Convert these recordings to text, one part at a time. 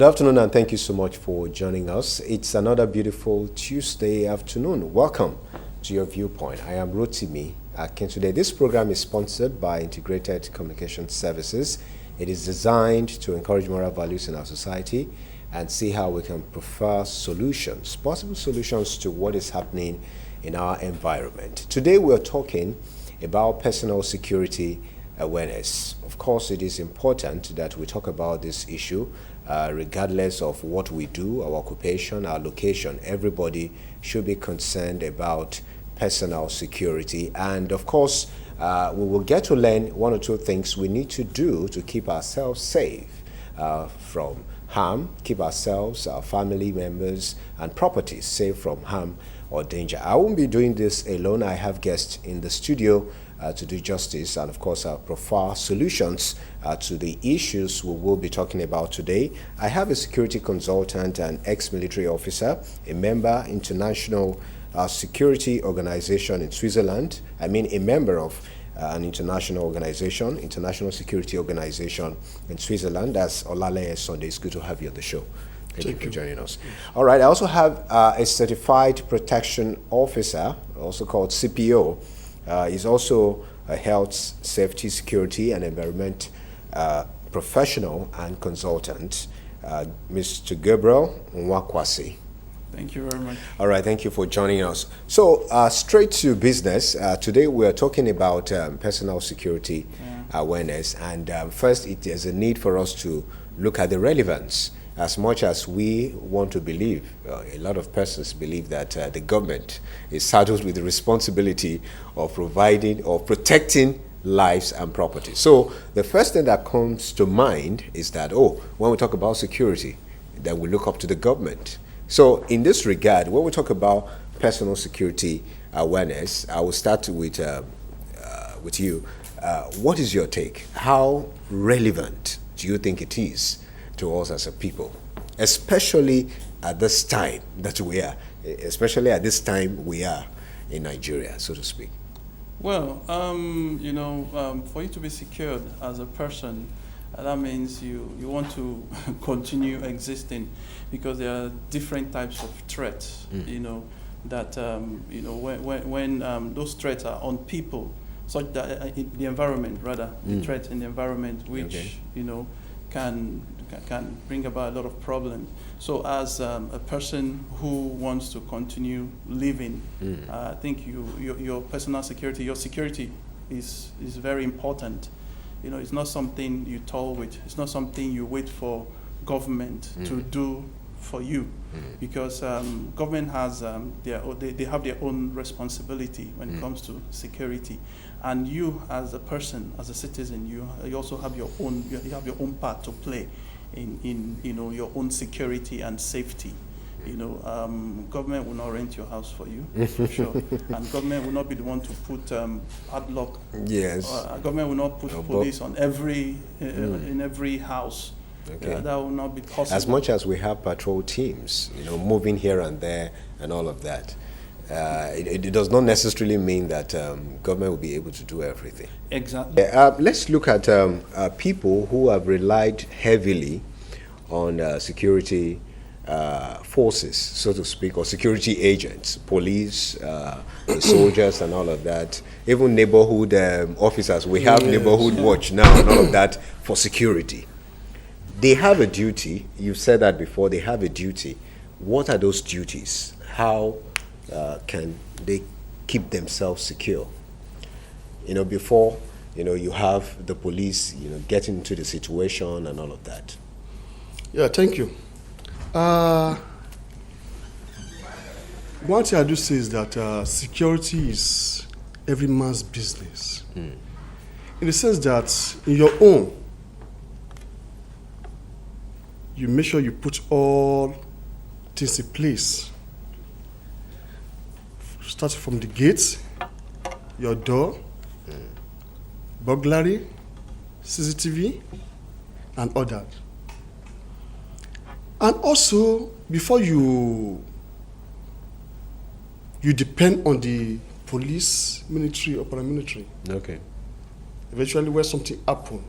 afternoon, and thank you so much for joining us. It's another beautiful Tuesday afternoon. Welcome to your Viewpoint. I am Rotimi Akintunde. This program is sponsored by Integrated Communication Services. It is designed to encourage moral values in our society and see how we can prefer solutions, possible solutions to what is happening in our environment. Today we're talking about personal security awareness. Of course, it is important that we talk about this issue regardless of what we do, our occupation, our location. Everybody should be concerned about personal security. And of course, we will get to learn one or two things we need to do to keep ourselves safe from harm, keep ourselves, our family members, and properties safe from harm or danger. I won't be doing this alone. I have guests in the studio to do justice and, of course, profile solutions to the issues we will be talking about today. I have a security consultant and ex-military officer, a member international security organization in Switzerland. A member of an international organization, international security organization in Switzerland. That's Olale Sunday. It's good to have you on the show. Thank you for joining us. All right, I also have a certified protection officer, also called CPO. He's also a health, safety, security, and environment professional and consultant, Mr. Gabriel Nwakwasi. Thank you very much. All right, thank you for joining us. So, straight to business. Today we are talking about personal security awareness. And first, it is a need for us to look at the relevance. As much as we want to believe, a lot of persons believe that the government is saddled with the responsibility of providing or protecting lives and property. So the first thing that comes to mind is that, when we talk about security, then we look up to the government. So in this regard, when we talk about personal security awareness, I will start with you. What is your take? How relevant do you think it is to us as a people, especially at this time that we are, in Nigeria, so to speak? Well, for you to be secured as a person, that means you want to continue existing, because there are different types of threats, that, when those threats are on people, such that the environment, rather, the threat in the environment, which, can bring about a lot of problems. So as a person who wants to continue living, I think your personal security, your security is very important. It's not something you toll with. It's not something you wait for government to do for you, because government has they have their own responsibility when it comes to security, and you as a person, as a citizen, you also have your own part to play in your own security and safety. Government will not rent your house for you, for sure, and government will not be the one to put padlock. Yes. Government will not put police on every in every house. Okay. That will not be possible. As much as we have patrol teams, moving here and there and all of that, it does not necessarily mean that government will be able to do everything. Exactly. Let's look at people who have relied heavily on security forces, so to speak, or security agents, police, soldiers, and all of that. Even neighborhood officers. We have neighborhood watch now and all of that for security. They have a duty. You've said that before. They have a duty. What are those duties? How can they keep themselves secure? Before, you have the police, getting into the situation and all of that. Yeah, thank you. One thing I do say is that security is every man's business. In the sense that in your own, you make sure you put all things in place. Starting from the gates, your door, burglary, CCTV, and all that. And also, before you depend on the police, military, or paramilitary. Okay. Eventually, when something happens,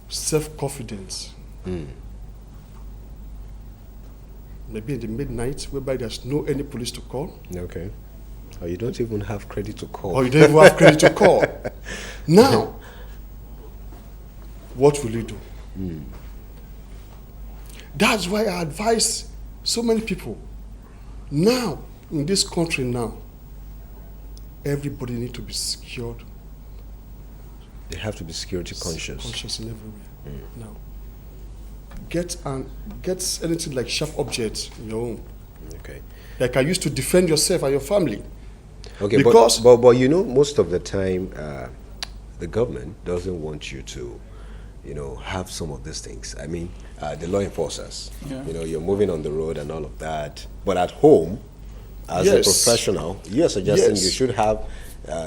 self-confidence maybe in the midnight, whereby there's no any police to call, Okay. Or you don't even have credit to call. or you don't even have credit to call. Now, what will you do? That's why I advise so many people. Now, in this country now, everybody needs to be secured. They have to be security conscious. Conscious in everywhere. Now, get anything like sharp objects in your home. Okay. Like I used to defend yourself and your family. Okay, Because- but you know, most of the time, the government doesn't want you to, have some of these things. I mean, the law enforcers, Yeah. You're moving on the road and all of that. But at home, as a Yes. professional, you're suggesting Yes. you should have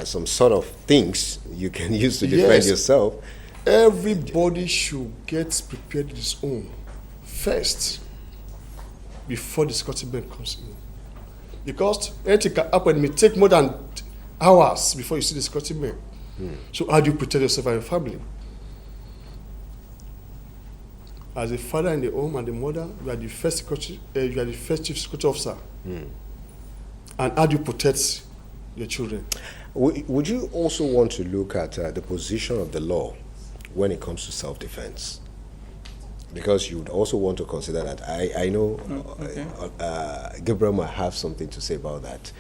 some sort of things you can use to defend Yes. yourself. Everybody should get prepared with his own first before the security man comes in. Because anything can happen, it may take more than hours before you see the security man. So how do you protect yourself and your family? As a father in the home and the mother, you are the first security, you are the first chief security officer. And how do you protect your children? Would you also want to look at the position of the law when it comes to self-defense? Because you would also want to consider that. I know okay. Gabriel might have something to say about that.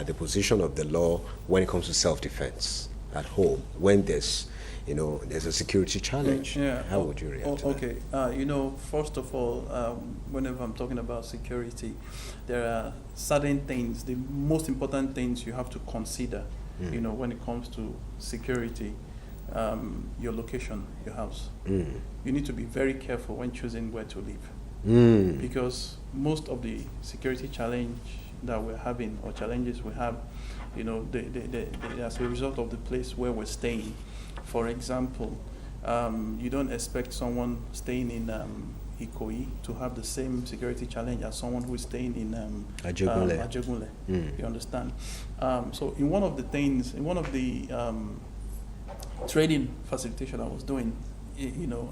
The position of the law when it comes to self-defense at home, when there's a security challenge. Yeah. How would you react to that? Okay. First of all, whenever I'm talking about security, there are certain things, the most important things you have to consider, when it comes to security. Your location, your house. You need to be very careful when choosing where to live. Because most of the security challenge that we're having, or challenges we have, they as a result of the place where we're staying. For example, you don't expect someone staying in Ikoyi to have the same security challenge as someone who is staying in Ajegunle. You understand? So in one of the trading facilitation I was doing,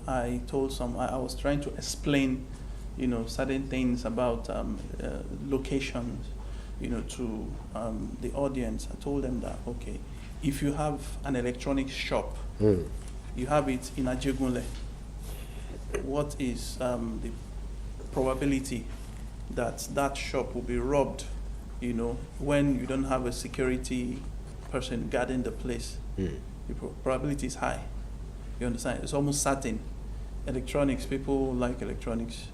I told I was trying to explain, certain things about locations, to the audience. I told them that, okay, if you have an electronics shop, you have it in Ajegunle, what is the probability that that shop will be robbed, when you don't have a security person guarding the place? The probability is high. You understand? It's almost certain. Electronics, people like electronics,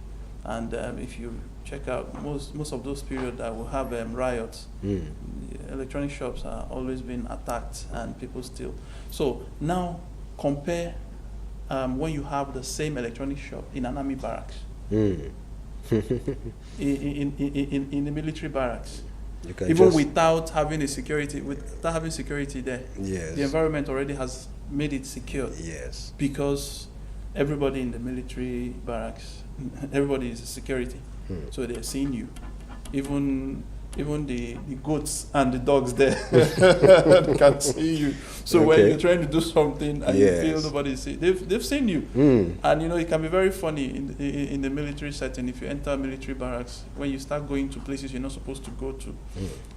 and if you check out most of those periods that will have riots, electronic shops are always being attacked and people steal. So now compare when you have the same electronic shop in an army barracks, in the military barracks. Even without having security there, Yes. the environment already has made it secure. Yes. Because everybody in the military barracks, everybody is security, so they're seeing you. Even the goats and the dogs there can see you. So when Okay. you're trying to do something and Yes. you feel nobody see, they've seen you. And it can be very funny in the military setting. If you enter military barracks, when you start going to places you're not supposed to go to,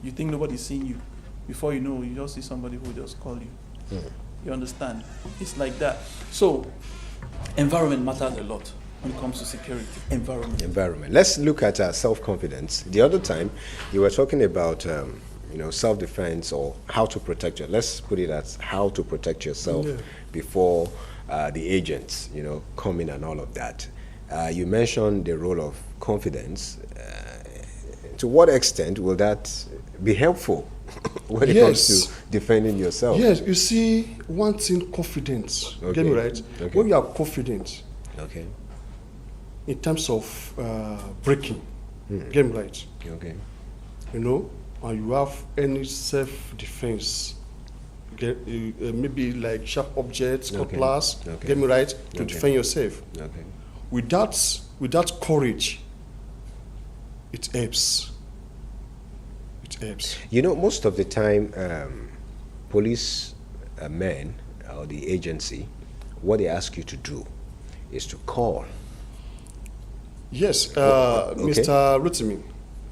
you think nobody's seeing you. Before you know, you just see somebody who just call you. You understand? It's like that. So environment matters a lot when it comes to security. Environment. Let's look at self-confidence. The other time, you were talking about self-defense or how to protect yourself. Let's put it as how to protect yourself before the agents, come in and all of that. You mentioned the role of confidence. To what extent will that be helpful when it comes to defending yourself? Yes, you see, one thing, confidence. Get me right? Okay. When you are confident Okay. in terms of breaking, get me right? Okay. And you have any self-defense, maybe like sharp objects, cutlass, Okay. get me right, to Okay. defend yourself. Okay. Without courage, it helps. It helps. Most of the time, police men or the agency, what they ask you to do is to call Yes, okay. Mr. Rotimi.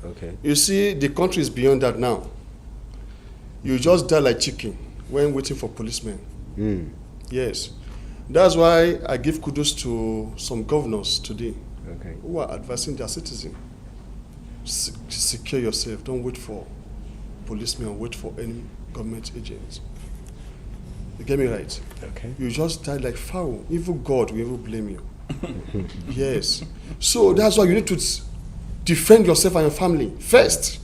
Okay. You see, the country is beyond that now. You just die like chicken when waiting for policemen. Yes. That's why I give kudos to some governors today Okay. who are advising their citizens. Secure yourself. Don't wait for policemen or wait for any government agents. You get me right? Okay. You just die like fowl. Even God will even blame you. Yes. So that's why you need to defend yourself and your family first.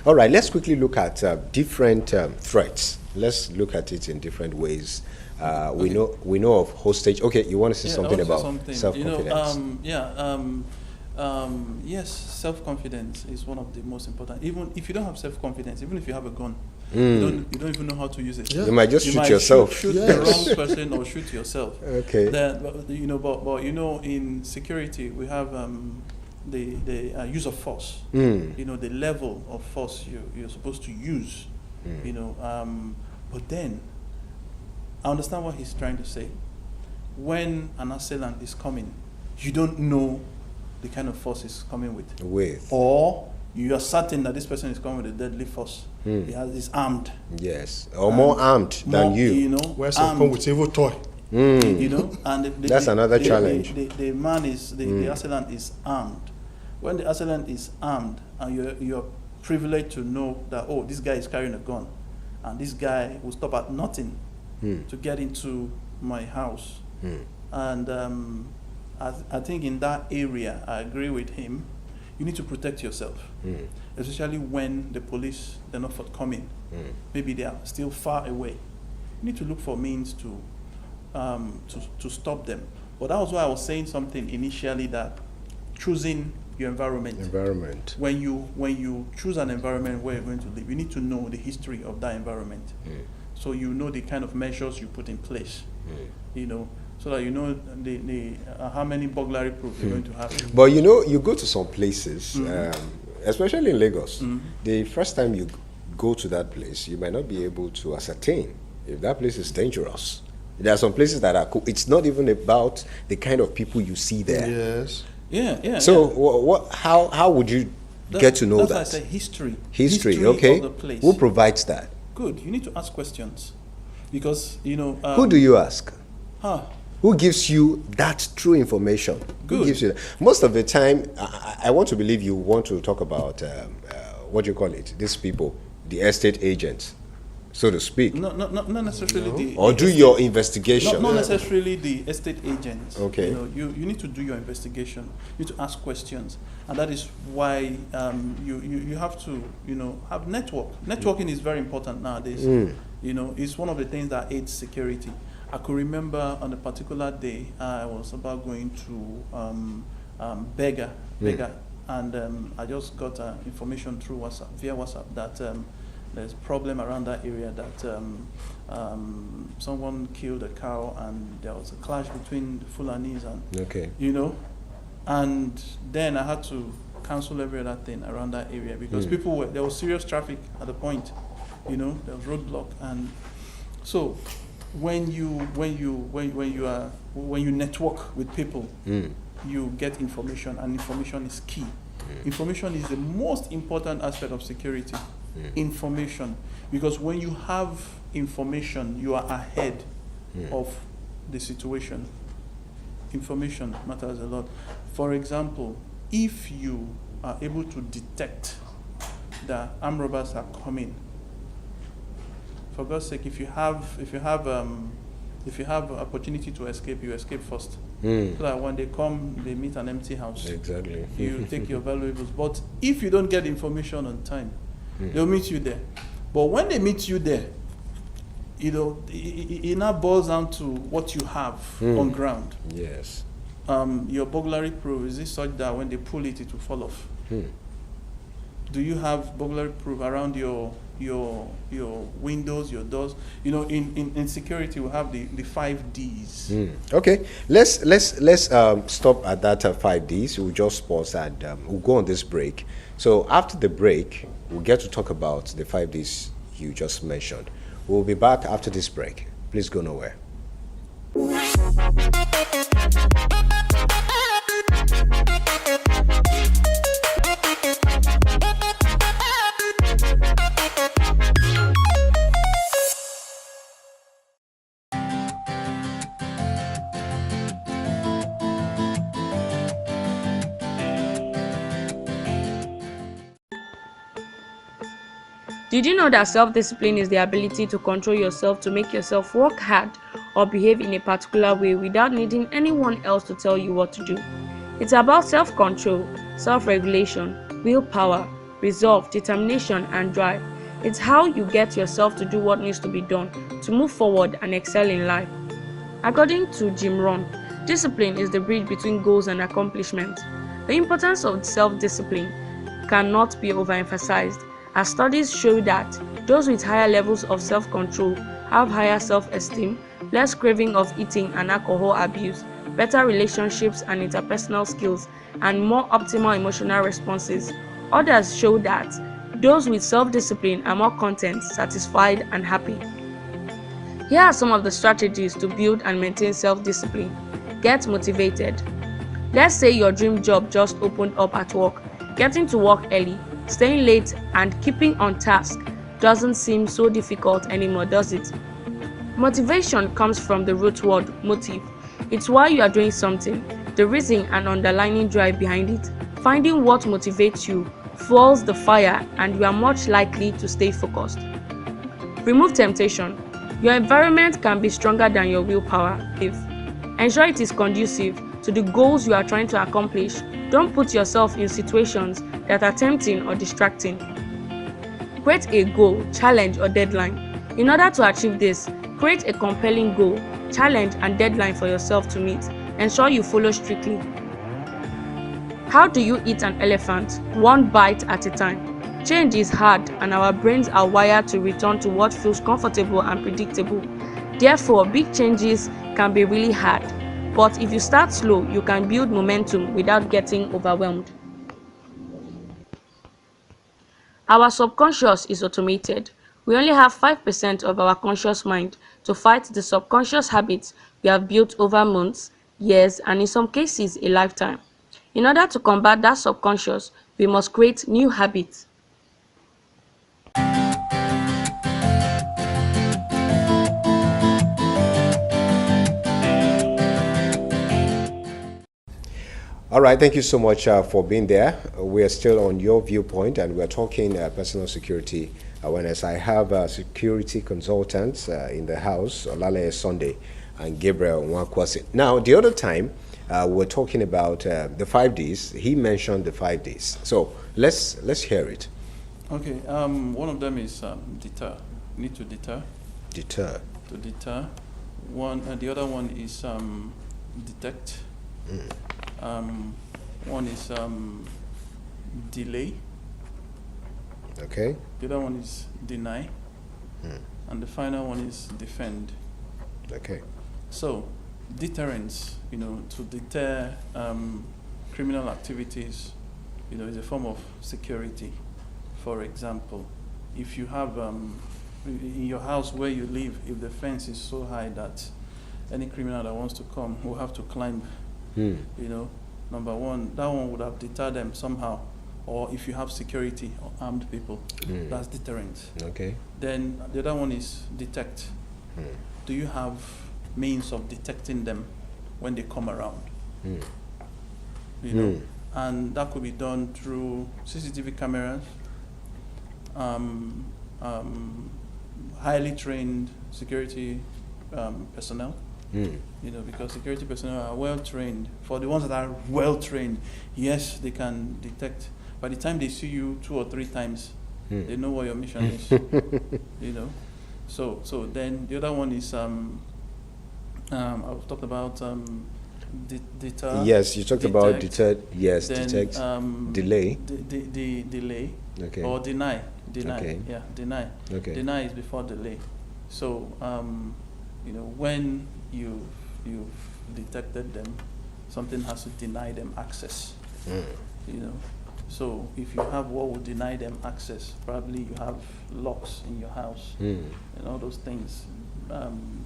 All right, let's quickly look at different threats. Let's look at it in different ways. We know of hostage. Okay, you want to say Yeah, I something want to say about something. self-confidence? Yes, self-confidence is one of the most important. Even if you don't have self-confidence, even if you have a gun, you don't even know how to use it. Yeah. You might just You shoot might yourself. Shoot Yes. the wrong person or shoot yourself. Okay. Then, but in security we have the use of force. The level of force you're supposed to use. But then I understand what he's trying to say. When an assailant is coming, you don't know the kind of force he's coming with. Or you are certain that this person is coming with a deadly force. He's armed. Yes, or more armed than you. Where some come with evil toy. And That's another challenge. The man is the assailant is armed. When the assailant is armed, and you're privileged to know that this guy is carrying a gun, and this guy will stop at nothing to get into my house, and I think in that area I agree with him. You need to protect yourself, especially when the police they're not forthcoming. Maybe they are still far away. You need to look for means to stop them. But that was why I was saying something initially, that choosing your environment. When you choose an environment where you're going to live, you need to know the history of that environment. So you know the kind of measures you put in place. So that you know the how many burglary proofs you're going to have. But you go to some places, especially in Lagos. The first time you go to that place, you might not be able to ascertain if that place is dangerous. There are some places that are cool. It's not even about the kind of people you see there. Yes. Yeah. So how would you get to know that's that? Why I say history. History, okay. Of the place. Who provides that? Good. You need to ask questions, because who do you ask? Who gives you that true information? Good. Who gives you that? Most of the time, I want to believe you want to talk about what do you call it? These people, the estate agents, so to speak. Not necessarily Or do your investigation. Not necessarily the estate agents. Okay. You need to do your investigation. You need to ask questions, and that is why you have to have network. Networking is very important nowadays. It's one of the things that aids security. I could remember on a particular day I was about going to Bega, and I just got information through via WhatsApp that there's a problem around that area, that someone killed a cow and there was a clash between the Fulanis and and then I had to cancel every other thing around that area, because there was serious traffic at the point, there was roadblock. And so when you network with people, you get information, and information is key. Information is the most important aspect of security. Information, because when you have information, you are ahead of the situation. Information matters a lot. For example, if you are able to detect that armed robbers are coming, for God's sake, if you have opportunity to escape, you escape first. So that when they come, they meet an empty house. Exactly. You take your valuables. But if you don't get information on time, they'll meet you there. But when they meet you there, it now boils down to what you have on ground. Yes. Your burglary proof, is it such that when they pull it, it will fall off? Do you have burglary proof around your windows, your doors? In security, we have the 5 Ds. Okay, let's stop at that 5 Ds. We'll just pause and we'll go on this break. So after the break, we'll get to talk about the 5 Ds you just mentioned. We'll be back after this break. Please go nowhere. Did you know that self-discipline is the ability to control yourself to make yourself work hard or behave in a particular way without needing anyone else to tell you what to do? It's about self-control, self-regulation, willpower, resolve, determination, and drive. It's how you get yourself to do what needs to be done to move forward and excel in life. According to Jim Rohn, discipline is the bridge between goals and accomplishments. The importance of self-discipline cannot be overemphasized, as studies show that those with higher levels of self-control have higher self-esteem, less craving of eating and alcohol abuse, better relationships and interpersonal skills, and more optimal emotional responses. Others show that those with self-discipline are more content, satisfied, and happy. Here are some of the strategies to build and maintain self-discipline. Get motivated. Let's say your dream job just opened up at work. Getting to work early, staying late, and keeping on task doesn't seem so difficult anymore, does it? Motivation comes from the root word motive. It's why you are doing something, the reason and underlying drive behind it. Finding what motivates you fuels the fire, and you are much likely to stay focused. Remove temptation. Your environment can be stronger than your willpower. Ensure it is conducive to the goals you are trying to accomplish. Don't put yourself in situations that are tempting or distracting. Create a goal, challenge, or deadline. In order to achieve this, create a compelling goal, challenge, and deadline for yourself to meet. Ensure you follow strictly. How do you eat an elephant? One bite at a time. Change is hard, and our brains are wired to return to what feels comfortable and predictable. Therefore, big changes can be really hard. But if you start slow, you can build momentum without getting overwhelmed. Our subconscious is automated. We only have 5% of our conscious mind to fight the subconscious habits we have built over months, years, and in some cases, a lifetime. In order to combat that subconscious, we must create new habits. All right, thank you so much for being there. We are still on Your Viewpoint, and we're talking personal security awareness. I have security consultants in the house, Olale Sunday and Gabriel Nwakwasi. Now, the other time, we're talking about the 5 Ds. He mentioned the 5 Ds. So let's hear it. Okay, one of them is deter. You need to deter. Deter. To deter. The other one is detect. One is delay. Okay. The other one is deny. And the final one is defend. Okay. So, deterrence, to deter criminal activities, is a form of security. For example, if you have in your house where you live, if the fence is so high that any criminal that wants to come will have to climb, number one, that one would have deterred them somehow. Or if you have security or armed people, that's deterrence. Okay. Then the other one is detect. Do you have means of detecting them when they come around? And that could be done through CCTV cameras, highly trained security personnel. Because security personnel are well trained. For the ones that are well trained, yes, they can detect. By the time they see you 2 or 3 times, they know what your mission is. So then the other one is I've talked about deter. Yes, you talked about deter. Yes, then, detect. Delay. Delay. Okay. Or deny. Okay. Yeah, deny. Okay. Deny is before delay. So when you've detected them, something has to deny them access. So if you have what would deny them access, probably you have locks in your house and all those things,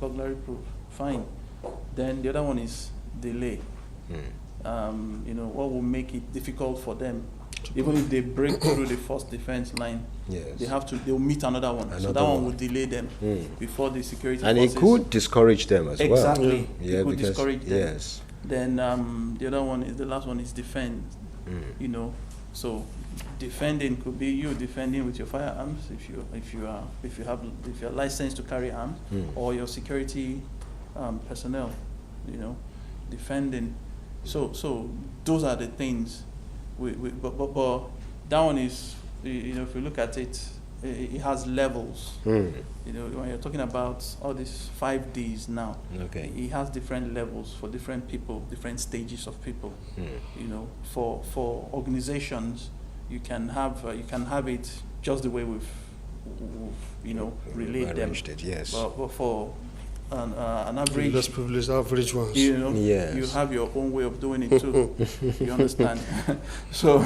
burglary proof, fine. Then the other one is delay. What will make it difficult for them, even if they break through the first defense line, they'll meet another one. So that one will delay them before the security and forces. it could discourage them as well. Exactly. Yeah, it could discourage them. Yes. Then the last one is defend. So defending could be you defending with your firearms if you're licensed to carry arms, or your security personnel, defending. So those are the things. But that one is, if you look at it, it has levels. When you're talking about all these 5Ds now, Okay. it has different levels for different people, different stages of people. For organizations, you can have it just the way we've relayed them. Arranged it, yes. But for an average, Less privileged, average ones. Yes. you have your own way of doing it too. You understand? So,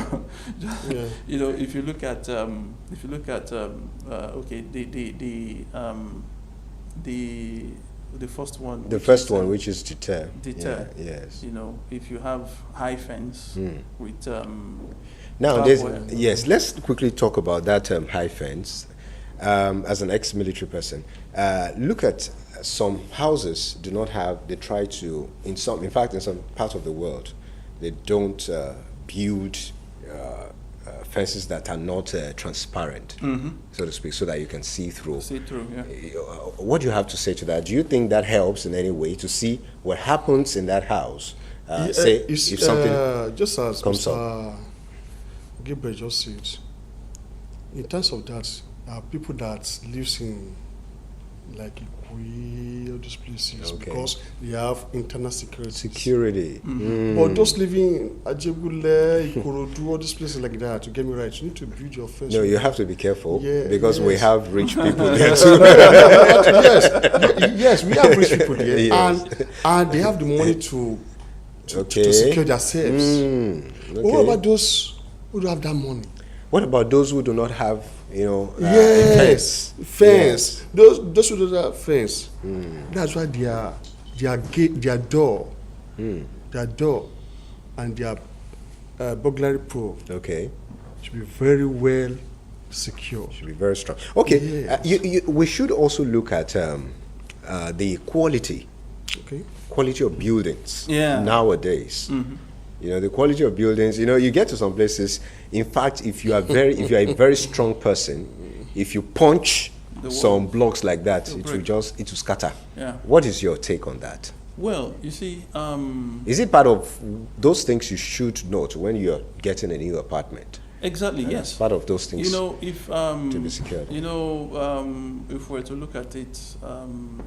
Yeah. if you look at the first one. The first one, which is deter. Deter. Yeah, yes. If you have high fence with Now, barbed wire. yes, let's quickly talk about that high fence. As an ex-military person, look at some houses do not have. They try to, in fact, in some parts of the world, they don't build fences that are not transparent, so to speak, so that you can see through. See through, yeah. What do you have to say to that? Do you think that helps in any way to see what happens in that house? Say You see, if something just as comes Mr. Gabriel just said, in terms of that, people that lives in like Ikwe, all these places, Okay. because they have internal security. security. But those living in Ajebule, Ikorodu, all these places like that, to get me right, you need to build your fence. No, you have to be careful Yeah, because we yes. have rich people there too. yes, we have rich people there, Yes. and they have the money to Okay. secure themselves. Okay. But what about those who don't have that money? What about those who do not have, a Yes, fence? fence. Those who don't have fence. That's why their gate, their door, and their burglary proof Okay, should be very well secure. should be very strong. Okay, Yes. we should also look at the quality of buildings Yeah. nowadays. The quality of buildings. You get to some places. In fact, if you are a very strong person, if you punch The some wall. blocks like that, It'll it will break. scatter. Yeah. What is your take on that? Well, you see, Is it part of those things you should note when you're getting a new apartment? exactly, yes. Part of those things. If to be secured. if we're to look at it,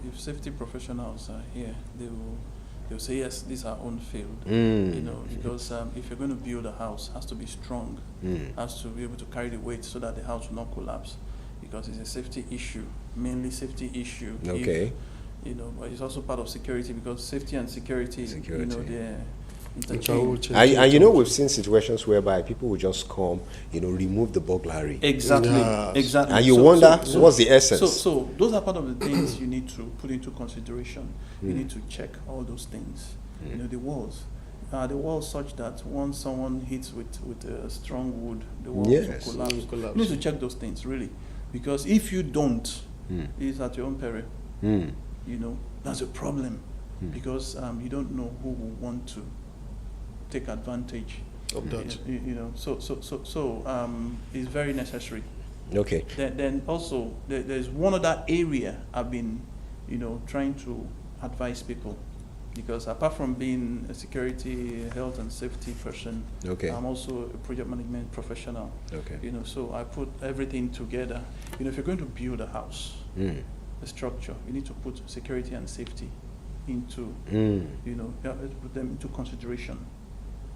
if safety professionals are here, they'll say yes, this is our own field. Because if you're going to build a house, it has to be strong, has to be able to carry the weight so that the house will not collapse, because it's a safety issue, mainly safety issue. Okay. But it's also part of security, because safety and security. They're interchanged. And we've seen situations whereby people will just come, remove the burglary. Exactly, Yes. exactly. And you wonder, what's the essence? So those are part of the things you need to put into consideration. You need to check all those things. The walls. The walls such that once someone hits with a strong wood, the walls Yes. will collapse. Will collapse. You need to check those things, really. Because if you don't, it's at your own peril. That's a problem. Because you don't know who will want to take advantage Of that. So it's very necessary. Okay. Then also there's one other area I've been trying to advise people, because apart from being a security, health and safety person, Okay. I'm also a project management professional. Okay. So I put everything together. If you're going to build a house, a structure, you need to put security and safety into you have to put them into consideration.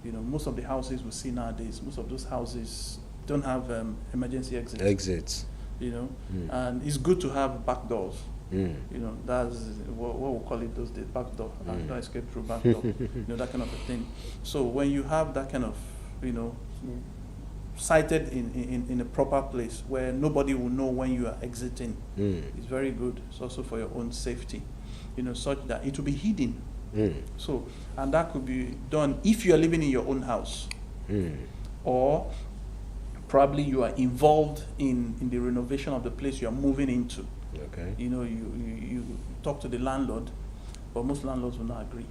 Most of the houses we see nowadays, most of those houses don't have emergency exits. Exits. And it's good to have back doors. That's what we call it those days, back door. Don't escape through back door. That kind of a thing. So when you have that kind of, sited in a proper place where nobody will know when you are exiting, it's very good. It's also for your own safety, such that it will be hidden. So, and that could be done if you are living in your own house, or probably you are involved in the renovation of the place you are moving into. Okay. You talk to the landlord, but most landlords will not agree.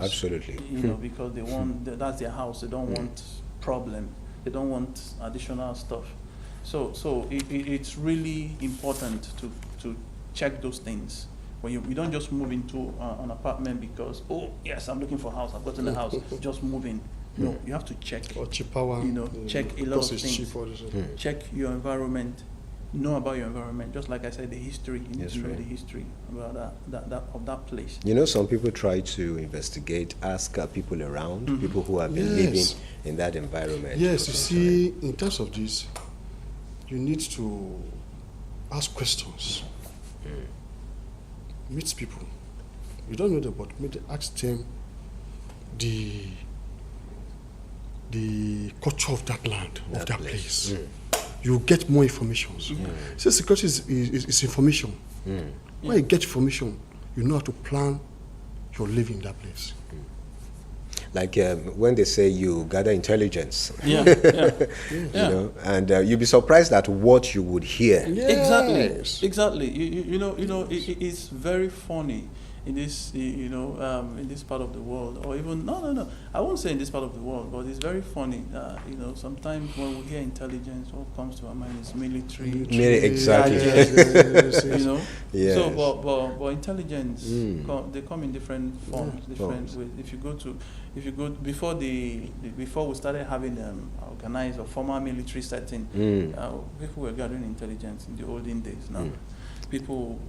Absolutely. Because they want that's their house. They don't want problem. They don't want additional stuff. So it's really important to check those things. When you don't just move into an apartment because, oh, yes, I'm looking for a house, I've gotten a house, just move in. No, you have to check, Or cheap power. check a lot Because of it's things. cheap all this. Check your environment, know about your environment. Just like I said, the history, you need That's to know right. the history about that place. You know, some people try to investigate, ask people around, people who have been living Yes. in that environment. Yes, for you some see, in terms of this, you need to ask questions. Meet people. You don't know them, but maybe ask them the culture of that land, of that place. You get more information. So security is information. When you get information, you know how to plan your living in that place. Like when they say you gather intelligence, Yeah, you know, and you'll be surprised at what you would hear. Yes. Exactly. You know, it's very funny in this, in this part of the world, or even no. I won't say in this part of the world, but it's very funny. Sometimes when we hear intelligence, what comes to our mind is military. Exactly. Yes. Yes. So, but intelligence, they come in different forms, different forms. ways. If you go before before we started having organized or formal military setting, people were gathering intelligence in the olden days. Now, people,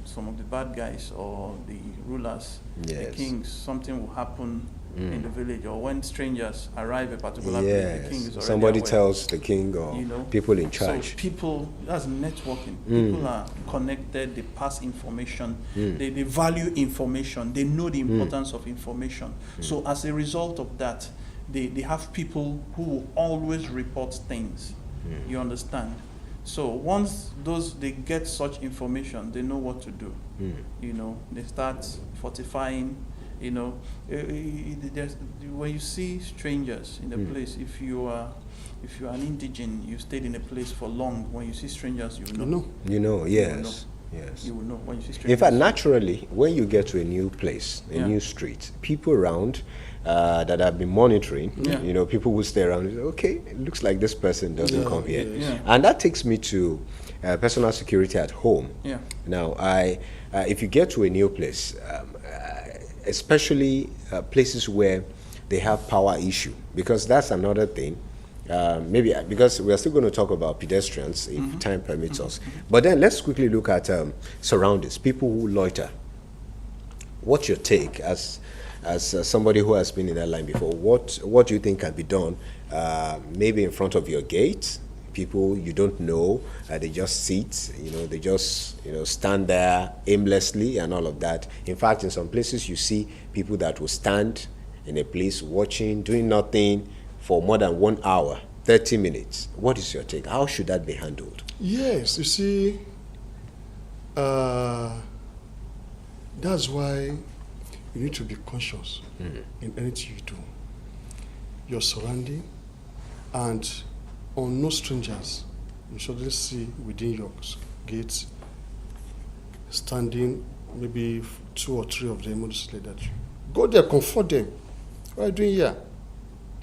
some of the bad guys or the rulers, the Yes. kings, something will happen in the village, or when strangers arrive at a particular place, the king is Yes. already Somebody aware. tells the king or people in charge. So people, that's networking. People are connected, they pass information, they value information, they know the importance of information. So as a result of that, they have people who will always report things. You understand? So once they get such information, they know what to do. They start fortifying. When you see strangers in a place, if you are an indigene, you stayed in a place for long. When you see strangers, you know. You know, yes. Yes. You will know when you see strangers. In fact, naturally, when you get to a new place, a Yeah. new street, people around that have been monitoring, Yeah. people will stay around and say, okay, it looks like this person doesn't come here. Yeah. And that takes me to personal security at home. Yeah. Now, if you get to a new place, especially places where they have power issue, because that's another thing. Maybe because we are still going to talk about pedestrians if time permits us. But then let's quickly look at surroundings, people who loiter. What's your take as somebody who has been in that line before? What do you think can be done? Maybe in front of your gate, people you don't know, they just sit, they just stand there aimlessly and all of that. In fact, in some places you see people that will stand in a place watching, doing nothing for more than 1 hour, 30 minutes. What is your take? How should that be handled? Yes, you see, that's why you need to be conscious in anything you do. Your surrounding, and on no strangers, you shouldn't see within your gates standing, maybe 2 or 3 of them, like that. Go there, comfort them. What are you doing here?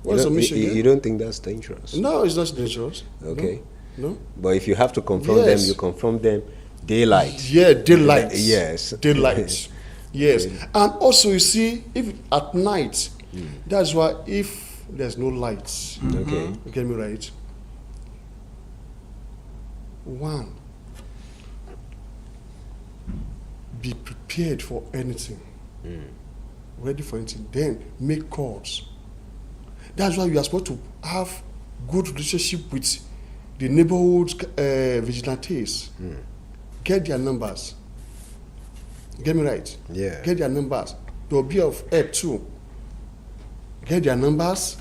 What's the mission You here? don't think that's dangerous? No, it's not dangerous. Okay. No. But if you have to confront them, Yes. you confront them daylight. Yeah, daylight. Yes. Daylight. Yes. And also, you see, if at night, that's why if there's no lights, Okay. you get me right? One, be prepared for anything. Ready for anything. Then make calls. That's why you are supposed to have good relationship with the neighborhood vigilantes. Get their numbers. Get me right? Yeah. Get their numbers. There will be of help too. Get their numbers.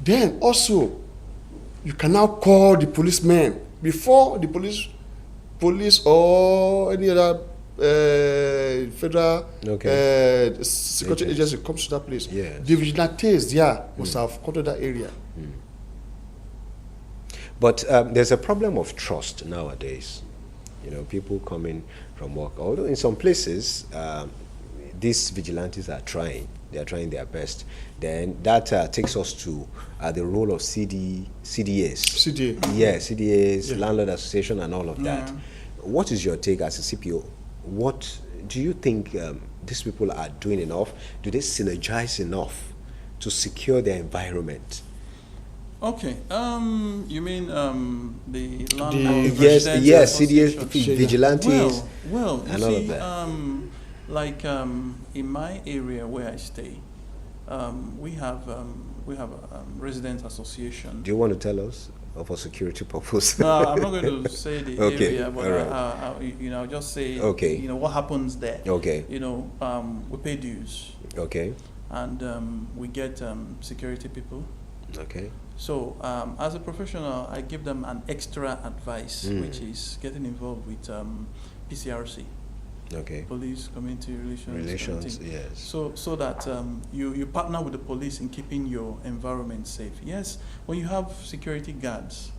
Then also, you can now call the policemen before the police or any other federal security agency comes to that place. Yes. The vigilantes there must have come to that area. But there's a problem of trust nowadays. People coming from work. Although in some places, these vigilantes are trying. They are trying their best. Then that takes us to the role of CDAs. CDA. Yeah, CDAs, Yeah. landlord association, and all of that. What is your take as a CPO? What do you think these people are doing enough? Do they synergize enough to secure their environment? Okay. You mean the The- landlord Yes, residents yes, CDAs, association? vigilantes. Well, you and all of see, that. like in my area where I stay, we have resident association. Do you want to tell us for security purpose? No, I'm not going to say the Okay, area, but all right. I'll just say, Okay. what happens there. Okay. We pay dues, Okay, and we get security people. okay, So, as a professional, I give them an extra advice, Mm. which is getting involved with PCRC, okay. Police Community Relations. Relations, Committee. yes. So that you partner with the police in keeping your environment safe. Yes, when you have security guards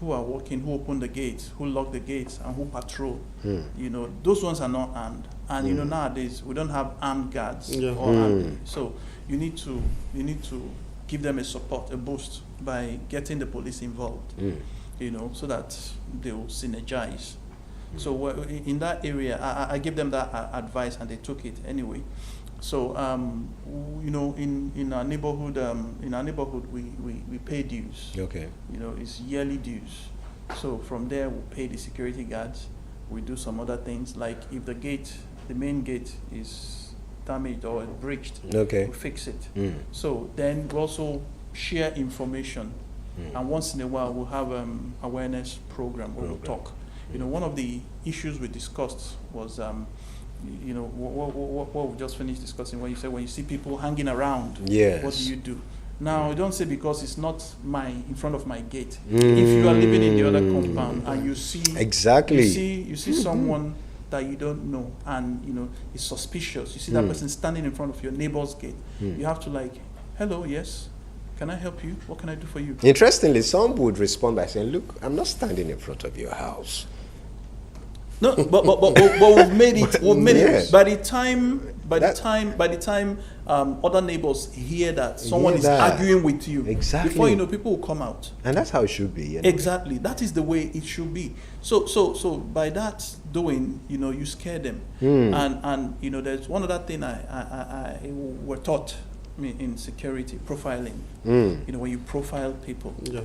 who are working, who open the gates, who lock the gates, and who patrol, those ones are not armed. And nowadays we don't have armed guards Yeah. or armed. So you need to give them a support, a boost by getting the police involved. So that they will synergize. So in that area, I give them that advice, and they took it anyway. So in our neighborhood, we pay dues. Okay. It's yearly dues. So from there, we pay the security guards. We do some other things, like if the main gate is damaged or breached, Okay. we fix it. Mm. So then we also share information, and once in a while we'll have awareness program where we'll talk. One of the issues we discussed was, what we just finished discussing, when you said when you see people hanging around, Yes. what do you do? Now, don't say because it's not in front of my gate. If you are living in the other compound and you see Exactly. you see someone that you don't know, and is suspicious. You see that person standing in front of your neighbor's gate. You have to hello, yes, can I help you? What can I do for you? Interestingly, some would respond by saying, "Look, I'm not standing in front of your house." No, but we've made it. We've made Yes. it. By the time other neighbors hear that someone Hear is that. arguing with you, Exactly. before you know, people will come out. And that's how it should be. Anyway. Exactly. That is the way it should be. So by that doing, you scare them. And there's one other thing I were taught in security, profiling. When you profile people, Yeah.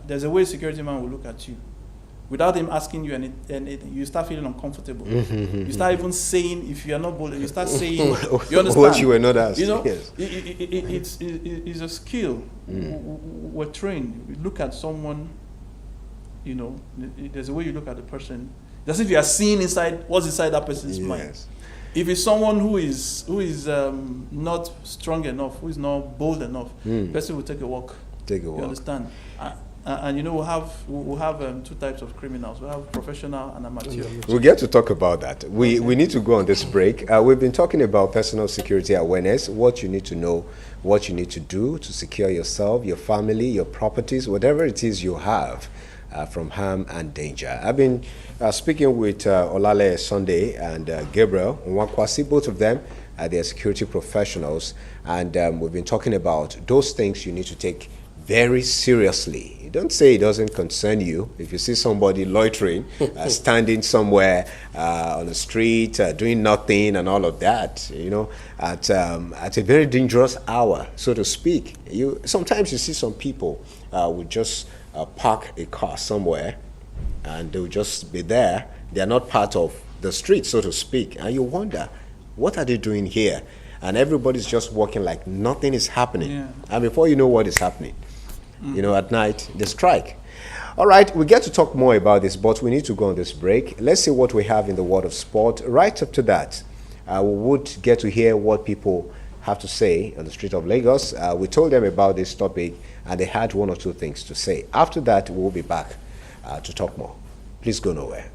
there's a way security man will look at you. Without him asking you anything, you start feeling uncomfortable. You start even saying, if you are not bold, you start saying, you understand? What you were not asked. Yes. It's a skill. We're trained. We look at someone, there's a way you look at the person. As if you are seeing what's inside that person's mind. Yes. If it's someone who is not strong enough, who is not bold enough, the person will take a walk. Take a You walk. understand? And we'll have two types of criminals. We have professional and amateur. We'll get to talk about that. We need to go on this break. We've been talking about personal security awareness, what you need to know, what you need to do to secure yourself, your family, your properties, whatever it is you have from harm and danger. I've been speaking with Olale Sunday and Gabriel Nwakwasi, both of them. They are security professionals, and we've been talking about those things you need to take very seriously. Don't say it doesn't concern you. If you see somebody loitering, standing somewhere on the street, doing nothing and all of that, at a very dangerous hour, so to speak. Sometimes you see some people would just park a car somewhere, and they will just be there. They are not part of the street, so to speak. And you wonder, what are they doing here? And everybody's just walking like nothing is happening. Yeah. And before you know what is happening, at night, they strike. All right, we get to talk more about this, but we need to go on this break. Let's see what we have in the world of sport. Right up to that, we would get to hear what people have to say on the street of Lagos. We told them about this topic, and they had one or two things to say. After that, we'll be back to talk more. Please go nowhere.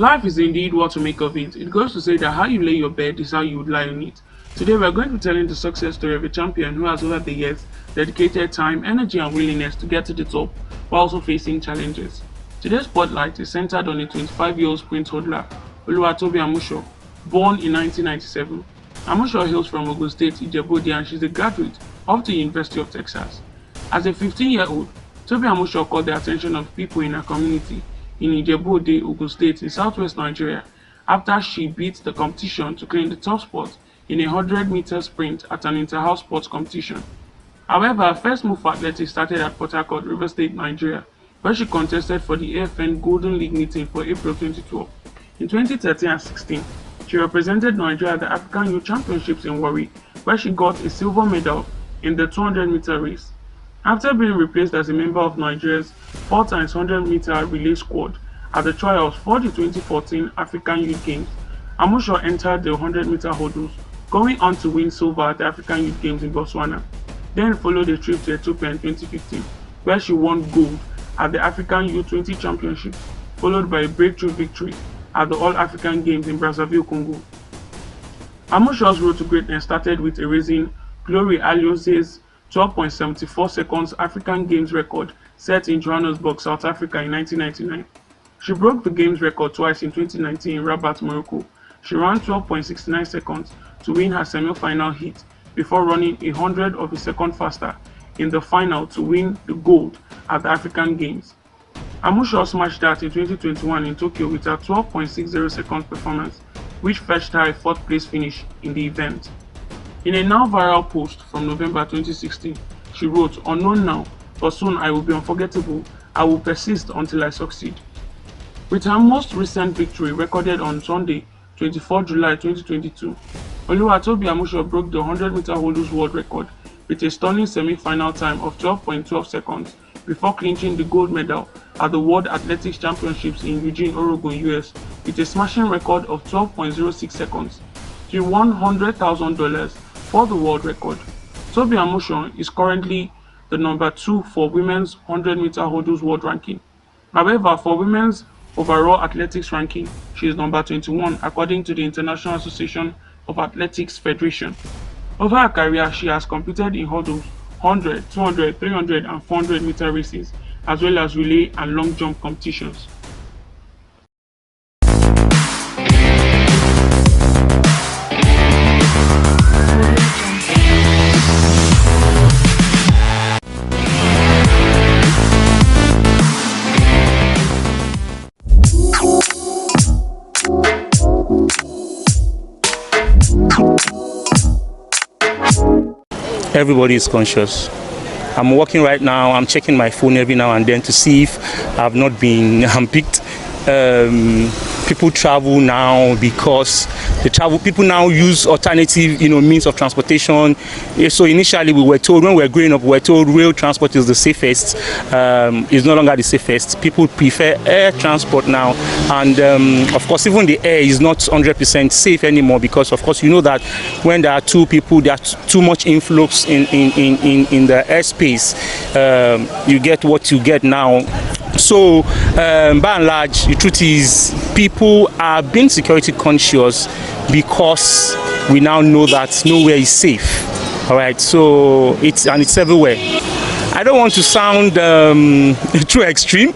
Life is indeed what to make of it. It goes to say that how you lay your bed is how you would lie on it. Today we are going to be telling the success story of a champion who has over the years dedicated time, energy and willingness to get to the top while also facing challenges. Today's spotlight is centered on a 25-year-old sprint hurdler, Oluwatobi Amusho, born in 1997. Amusho hails from Ogun State, Ijebu-Ode, and she's a graduate of the University of Texas. As a 15-year-old, Tobi Amusho caught the attention of people in her community in Ijebu-Ode, Ogun State in southwest Nigeria after she beat the competition to claim the top spot in a 100-meter sprint at an inter-house sports competition. However, her first move for athletics started at Port Harcourt, Rivers State, Nigeria, where she contested for the AFN Golden League meeting for April 2012. In 2013 and 16, she represented Nigeria at the African Youth Championships in Warri, where she got a silver medal in the 200-meter race. After being replaced as a member of Nigeria's 4x 100-meter relay squad at the trials for the 2014 African Youth Games, Amusho entered the 100-meter hurdles, going on to win silver at the African Youth Games in Botswana. Then followed a trip to Ethiopia in 2015, where she won gold at the African U20 Championships, followed by a breakthrough victory at the All-African Games in Brazzaville, Congo. Amusho's road to greatness started with erasing Glory Aliose's 12.74 seconds African Games record set in Johannesburg, South Africa in 1999. She broke the Games record twice in 2019 in Rabat, Morocco. She ran 12.69 seconds to win her semi-final heat before running 100 of a second faster in the final to win the gold at the African Games. Amusho smashed that in 2021 in Tokyo with her 12.60 seconds performance, which fetched her a 4th place finish in the event. In a now viral post from November 2016, she wrote, "Unknown now, but soon I will be unforgettable. I will persist until I succeed." With her most recent victory recorded on Sunday, 24 July 2022, Oluwatobi Amusho broke the 100-meter hurdles world record with a stunning semi-final time of 12.12 seconds before clinching the gold medal at the World Athletics Championships in Eugene, Oregon, US with a smashing record of 12.06 seconds. She won $100,000 for the world record. Tobi Amusho is currently the number 2 for women's 100-meter hurdles world ranking. However, for women's overall athletics ranking, she is number 21 according to the International Association of Athletics Federation. Over her career, she has competed in hurdles, 100, 200, 300 and 400 meter races, as well as relay and long jump competitions. Everybody is conscious. I'm working right now. I'm checking my phone every now and then to see if I've not been handpicked. People travel now because people now use alternative, means of transportation. So initially when we were growing up, we were told rail transport is the safest. It's no longer the safest. People prefer air transport now, and of course even the air is not 100% safe anymore, because of course you know that when there are two people, there's too much influx in the airspace. You get what you get now. So by and large, the truth is people are being security conscious because we now know that nowhere is safe. All right, so it's everywhere. I don't want to sound too extreme,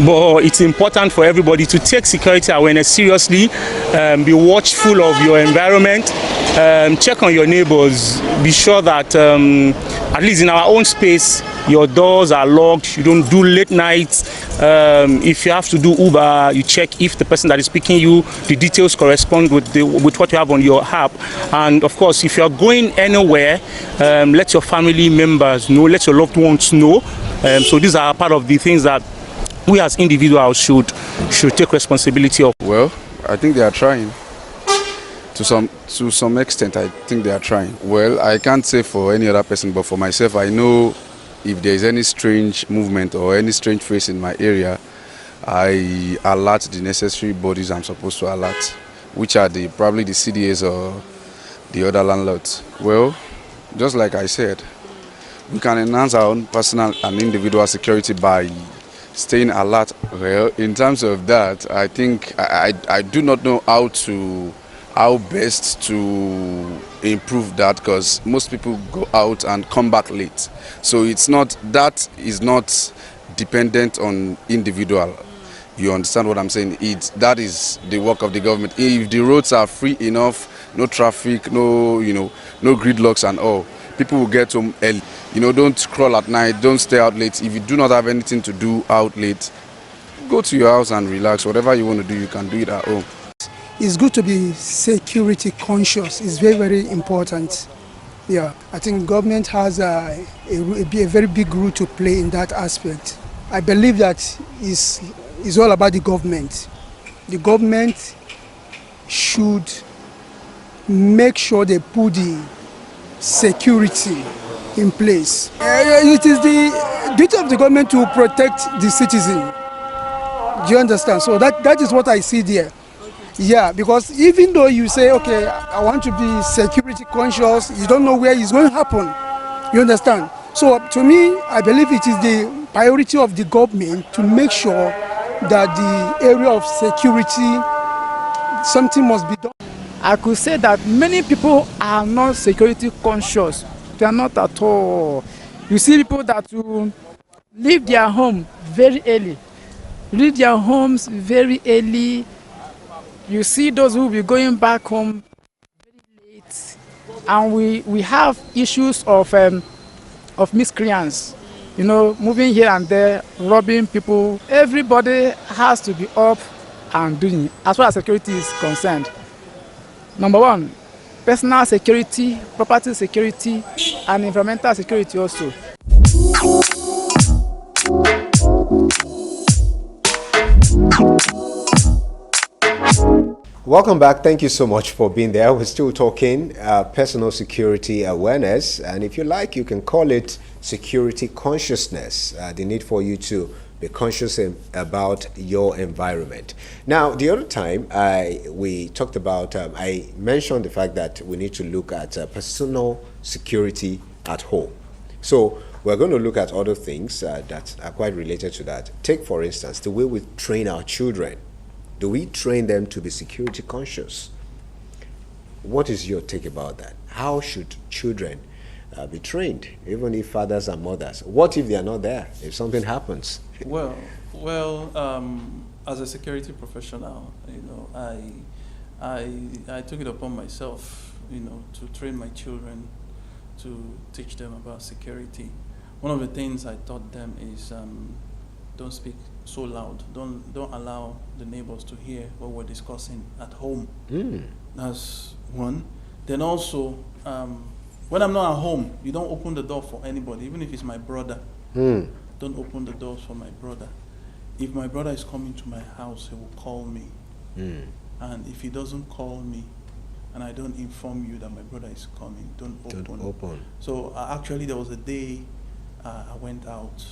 but it's important for everybody to take security awareness seriously, be watchful of your environment, check on your neighbors, be sure that at least in our own space, your doors are locked, you don't do late nights. If you have to do Uber, you check if the person that is picking you, the details correspond with what you have on your app. And of course, if you are going anywhere, let your family members know, let your loved ones know. So these are part of the things that we as individuals should take responsibility of. Well, I think they are trying. To some extent, I think they are trying. Well, I can't say for any other person, but for myself, I know if there is any strange movement or any strange face in my area, I alert the necessary bodies I'm supposed to alert, which are probably the CDAs or the other landlords. Well, just like I said, we can enhance our own personal and individual security by staying alert. Well, in terms of that, I think I do not know how best to improve that, because most people go out and come back late. So that is not dependent on individual. You understand what I'm saying? That is the work of the government. If the roads are free enough, no traffic, no gridlocks and all, people will get home early. Don't crawl at night, don't stay out late. If you do not have anything to do out late, go to your house and relax. Whatever you want to do, you can do it at home. It's good to be security conscious. It's very, very important. Yeah, I think government has a very big role to play in that aspect. I believe that is all about the government. The government should make sure they put the security in place. It is the duty of the government to protect the citizen. Do you understand? So that is what I see there. Yeah, because even though you say, okay, I want to be security conscious, you don't know where it's going to happen. You understand? So to me, I believe it is the priority of the government to make sure that the area of security, something must be done. I could say that many people are not security conscious. They are not at all. You see people that will leave their home very early, leave their homes very early. You see those who will be going back home very late, and we have issues of miscreants, moving here and there, robbing people. Everybody has to be up and doing as far as security is concerned. Number one, personal security, property security, and environmental security also. Welcome back. Thank you so much for being there. We're still talking personal security awareness, and if you like, you can call it security consciousness, the need for you to be conscious about your environment. Now, the other time we talked about, I mentioned the fact that we need to look at personal security at home. So we're going to look at other things that are quite related to that. Take, for instance, the way we train our children. Do we train them to be security conscious? What is your take about that? How should children be trained, even if fathers and mothers? What if they are not there, if something happens? Well, as a security professional, I took it upon myself, to train my children, to teach them about security. One of the things I taught them is don't speak so loud. Don't allow the neighbors to hear what we're discussing at home. That's one. Then also, when I'm not at home, you don't open the door for anybody, even if it's my brother. Don't open the doors for my brother. If my brother is coming to my house, he will call me. And if he doesn't call me, and I don't inform you that my brother is coming, don't open. So actually, there was a day I went out.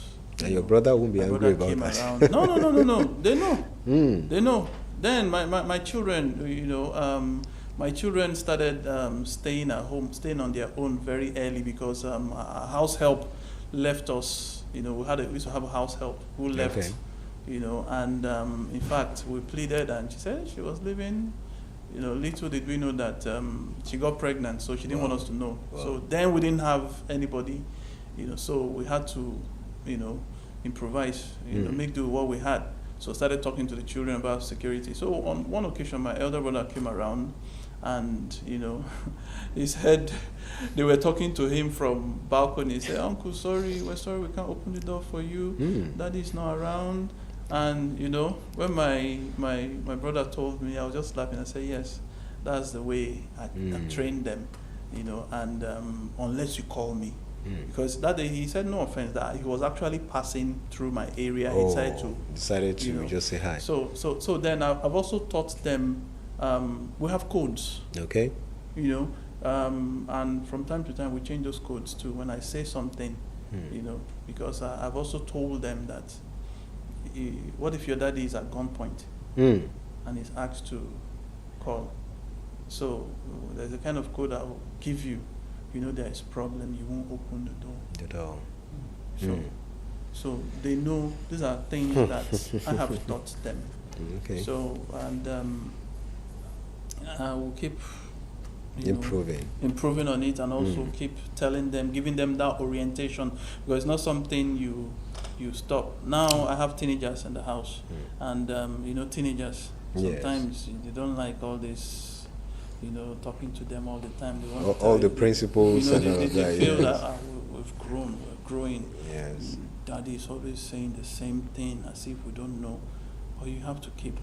And your brother won't be angry about that. No. They know. They know. Then my children, my children started staying at home, staying on their own very early because house help left us. We used to have a house help who left. Okay. And in fact, we pleaded, and she said she was leaving. Little did we know that she got pregnant, so she didn't want us to know. Wow. So then we didn't have anybody, so we had to, improvise, make do with what we had. So I started talking to the children about security. So on one occasion, my elder brother came around, and he said they were talking to him from balcony. He said, "Uncle, we're sorry, we can't open the door for you. Daddy's not around." And when my brother told me, I was just laughing. I said, "Yes, that's the way I trained them, and unless you call me." Because that day he said, no offense, that he was actually passing through my area. He decided to just say hi. So then I've also taught them, we have codes. Okay. And from time to time we change those codes too. When I say something, because I've also told them that, what if your daddy is at gunpoint and is asked to call? So there's a kind of code I will give you. There is problem, you won't open the door. So they know these are things that I have taught them. Okay. So, and I will keep improving on it, and also keep telling them, giving them that orientation, because it's not something you stop. Now I have teenagers in the house, and teenagers sometimes they don't like all this, talking to them all the time. They want all the principles and all they of that. feel Yes. that we've grown, we're growing. Yes. Daddy is always saying the same thing as if we don't know, but you have to keep.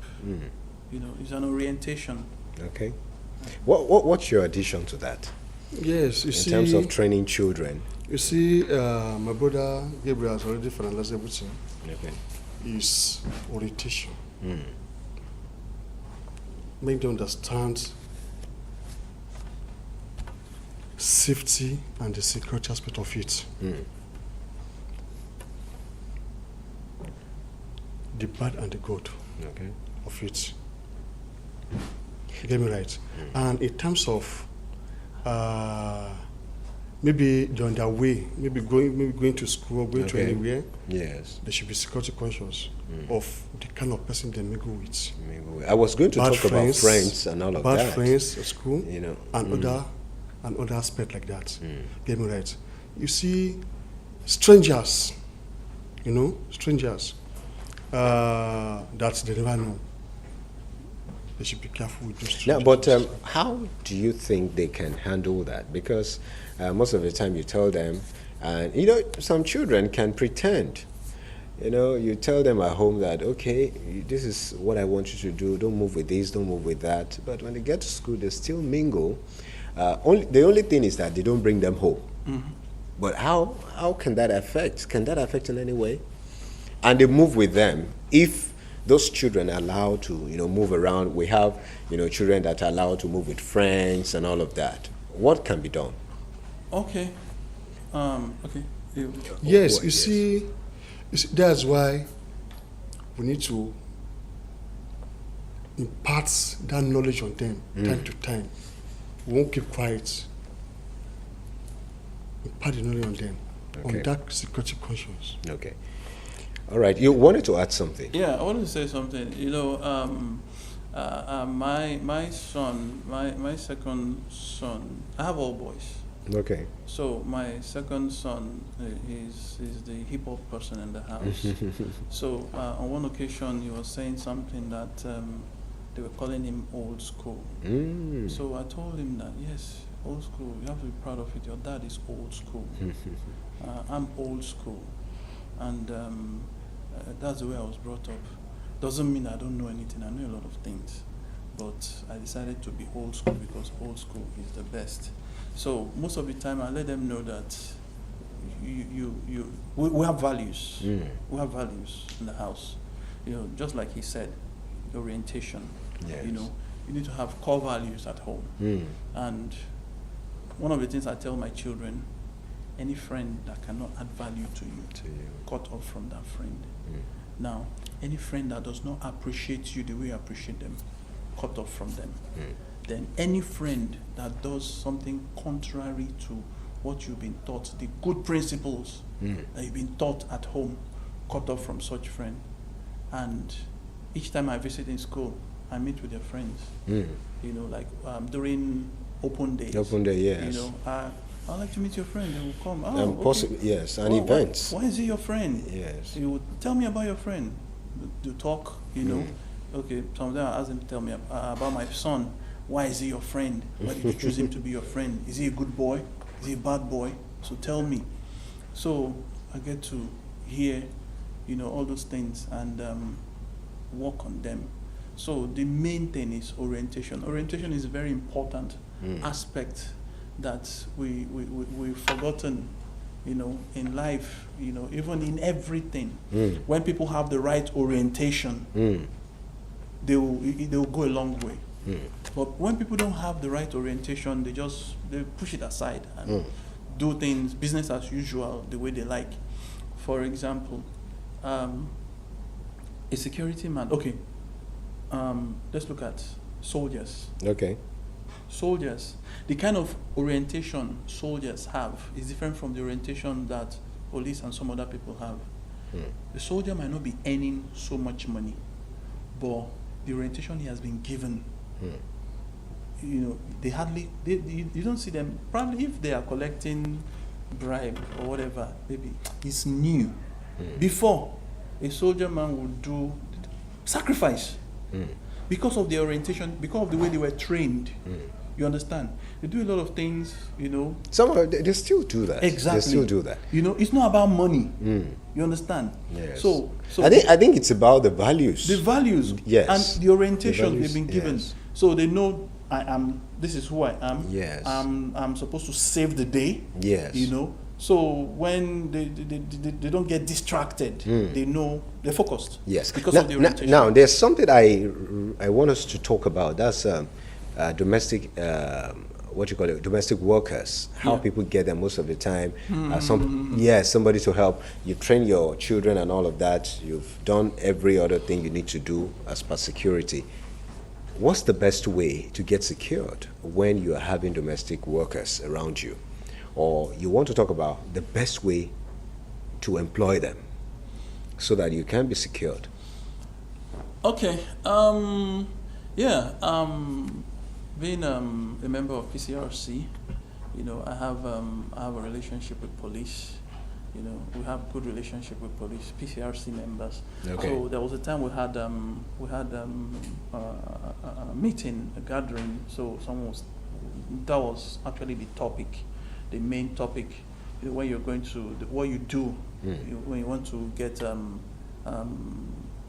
It's an orientation. Okay. What's your addition to that? Yes, you In see, terms of training children. you see, my brother Gabriel has already finalized everything. Okay. Is orientation. Make them understand safety and the security aspect of it. The bad and the good Okay. of it. You get me right? And in terms of maybe they're on their way, maybe going to school, going to Okay. anywhere, Yes. they should be security conscious of the kind of person they mingle with. I was going to Bad talk about friends and all of bad that. friends at school, And and other aspect like that. Get me right? You see, strangers, that they never know. They should be careful with those Now, strangers. but how do you think they can handle that? Because most of the time you tell them, and some children can pretend. You tell them at home that, okay, this is what I want you to do. Don't move with this, don't move with that. But when they get to school, they still mingle. The only thing is that they don't bring them home. But how can that affect? Can that affect in any way? And they move with them. If those children are allowed to, move around, we have, children that are allowed to move with friends and all of that. What can be done? Okay. Okay. Yes, you see, that's why we need to impart that knowledge on them time to time. We won't keep quiet. Impart the knowledge on them, Okay. on that security conscience. Okay. All right. You wanted to add something. Yeah, I want to say something. My son, my second son, I have all boys. Okay. So my second son is the hip hop person in the house. So on one occasion he was saying something that they were calling him old school. So I told him that yes, old school. You have to be proud of it. Your dad is old school. I'm old school, and that's the way I was brought up. Doesn't mean I don't know anything. I know a lot of things, but I decided to be old school because old school is the best. So most of the time, I let them know that we have values. We have values in the house. Just like he said, orientation. Yes. You need to have core values at home. And one of the things I tell my children, any friend that cannot add value to you, cut off from that friend. Now, any friend that does not appreciate you the way you appreciate them, cut off from them. Then any friend that does something contrary to what you've been taught, the good principles that you've been taught at home, cut off from such friend. And each time I visit in school, I meet with their friends. Like during open days. Open day, yes. I'd like to meet your friend. They will come. Yes, and events. Why is he your friend? Yes. You would tell me about your friend. You talk, Okay, some of them I ask them to tell me about my son. Why is he your friend? Why did you choose him to be your friend? Is he a good boy? Is he a bad boy? So tell me. So I get to hear, all those things and work on them. So the main thing is orientation. Orientation is a very important aspect that we've forgotten, in life, even in everything. When people have the right orientation, they will go a long way. But when people don't have the right orientation, they push it aside and do things business as usual the way they like. For example, a security man. Okay, let's look at soldiers. Okay. Soldiers, the kind of orientation soldiers have is different from the orientation that police and some other people have. The soldier might not be earning so much money, but the orientation he has been given, you know, you don't see them, probably if they are collecting bribe or whatever, maybe it's new. Before, a soldier man would do sacrifice because of their orientation, because of the way they were trained. You understand? They do a lot of things, you know. Some of them, they still do that. Exactly. They still do that. You know, it's not about money. You understand? Yes. So I think it's about the values. the values Yes. and the orientation The values, they've been given. yes. So they know this is who I am. Yes. I'm supposed to save the day. Yes. You know. So when they don't get distracted, they know they're focused. Yes. Because now, of the orientation. now, there's something I want us to talk about. That's domestic, what you call it, domestic workers. How Yeah. people get them most of the time. Somebody to help. You train your children and all of that. You've done every other thing you need to do as per security. What's the best way to get secured when you are having domestic workers around you? Or you want to talk about the best way to employ them so that you can be secured? Okay. Being a member of PCRC, you know, I have a relationship with police. You know, we have good relationship with police, PCRC members. Okay. So there was a time we had a meeting, a gathering. So that was actually the topic, the main topic. You know, when you're going to what you do when you want to get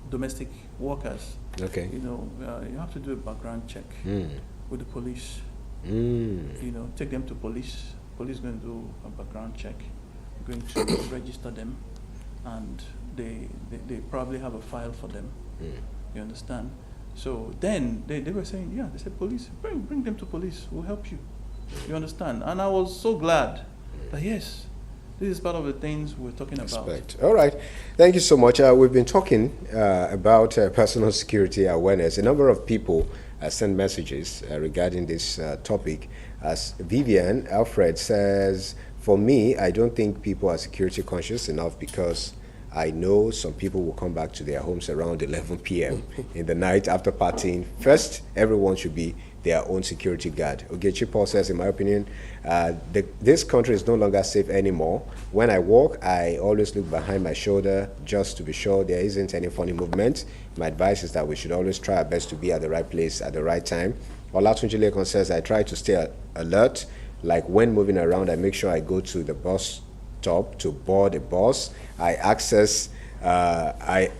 domestic workers. Okay. You know, you have to do a background check with the police. You know, take them to police. Police going to do a background check, going to register them, and they probably have a file for them. You understand? So then they were saying, yeah, they said, police, bring them to police. We'll help you. You understand? And I was so glad that yes, this is part of the things we're talking about. Respect. All right. Thank you so much. We've been talking about personal security awareness. A number of people sent messages regarding this topic. As Vivian Alfred says, for me, I don't think people are security conscious enough because I know some people will come back to their homes around 11 p.m. in the night after partying. First, everyone should be their own security guard. Ogechi Paul says, in my opinion, this country is no longer safe anymore. When I walk, I always look behind my shoulder just to be sure there isn't any funny movement. My advice is that we should always try our best to be at the right place at the right time. Olatunji Lekon says, I try to stay alert. Like when moving around, I make sure I go to the bus stop to board a bus. I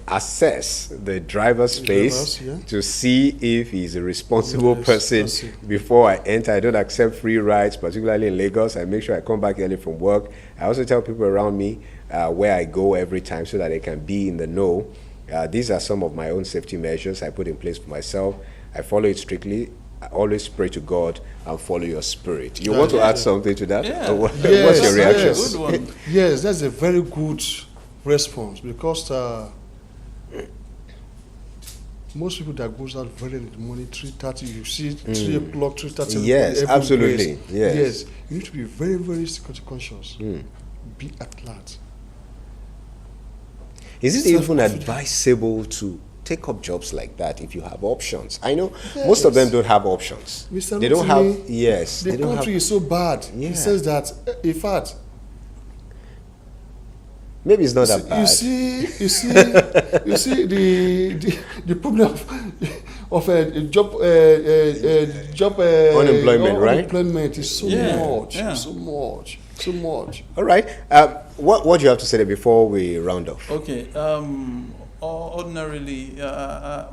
assess the driver's face to see if he's a responsible person before I enter. I don't accept free rides, particularly in Lagos. I make sure I come back early from work. I also tell people around me where I go every time so that they can be in the know. These are some of my own safety measures I put in place for myself. I follow it strictly. I always pray to God and follow your spirit. You want to add something to that? Yeah. What's your reaction? Yes. Good one. Yes, that's a very good response because most people that goes out very early in the morning, 3:30, you see 3 o'clock, 3:30. Yes, every absolutely. place. Yes. Yes, you need to be very, very security conscious. Be alert. Is it even advisable to take up jobs like that if you have options? I know most of them don't have options. Mr. They don't Rotimi, have, yes. The they don't country have, is so bad. Yeah. He says that, in fact, maybe it's not that bad. you see the problem of job Unemployment, right? Unemployment is so much, Yeah. so much. All right. What do you have to say there before we round off? Okay. Ordinarily, I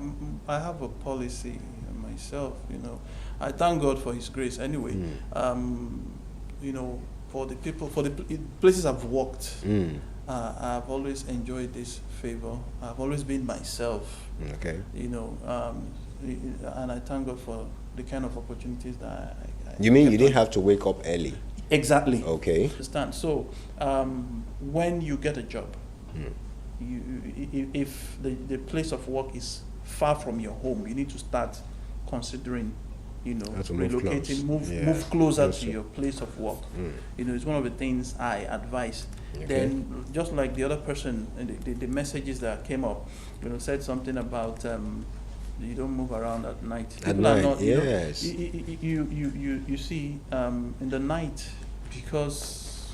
have a policy myself. You know, I thank God for His grace. Anyway, you know, for the people, for the places I've worked, I've always enjoyed this favor. I've always been myself. Okay. You know, and I thank God for the kind of opportunities that I You mean you kept didn't on. have to wake up early? Exactly. Okay. Understand? So, when you get a job, if the place of work is far from your home, you need to start considering you know, How to move relocating, close. Yeah. move closer Closer. to your place of work. You know, it's one of the things I advise. Okay. Then, just like the other person, the messages that came up, you know, said something about you don't move around at night. At People are night, not, you know, yes. you see, in the night, because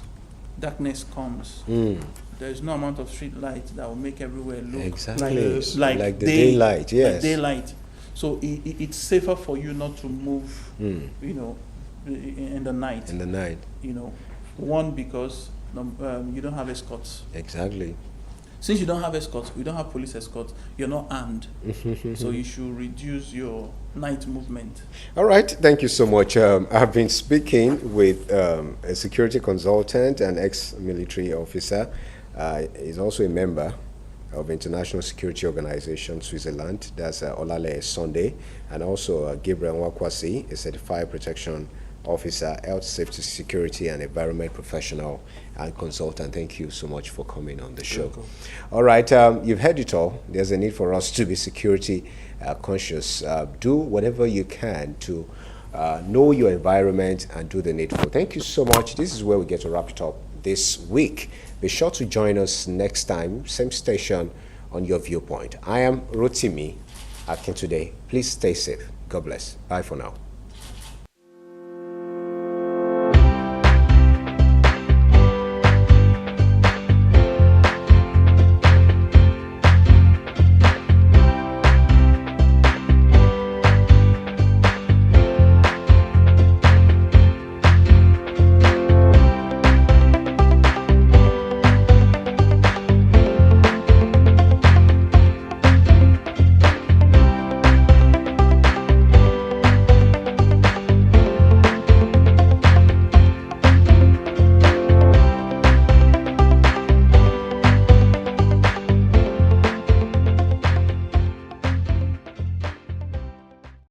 darkness comes, there's no amount of street light that will make everywhere look Exactly. like the daylight, yes. like daylight. So it's safer for you not to move, you know, in the night. In the night. You know, one, because you don't have escorts. Exactly. Since you don't have escorts, we don't have police escorts, you're not armed. So you should reduce your night movement. All right, thank you so much. I've been speaking with a security consultant and ex-military officer. He's also a member of International Security Organization, Switzerland. That's Olale Sunday. And also Gabriel Nwakwasi, a certified protection officer, health safety, security, and environment professional and consultant. Thank you so much for coming on the show. Welcome. All right, you've heard it all. There's a need for us to be security conscious. Do whatever you can to know your environment and do the needful. Thank you so much. This is where we get to wrap it up this week. Be sure to join us next time, same station, on Your Viewpoint. I am Rotimi Akintunde. Please stay safe. God bless. Bye for now.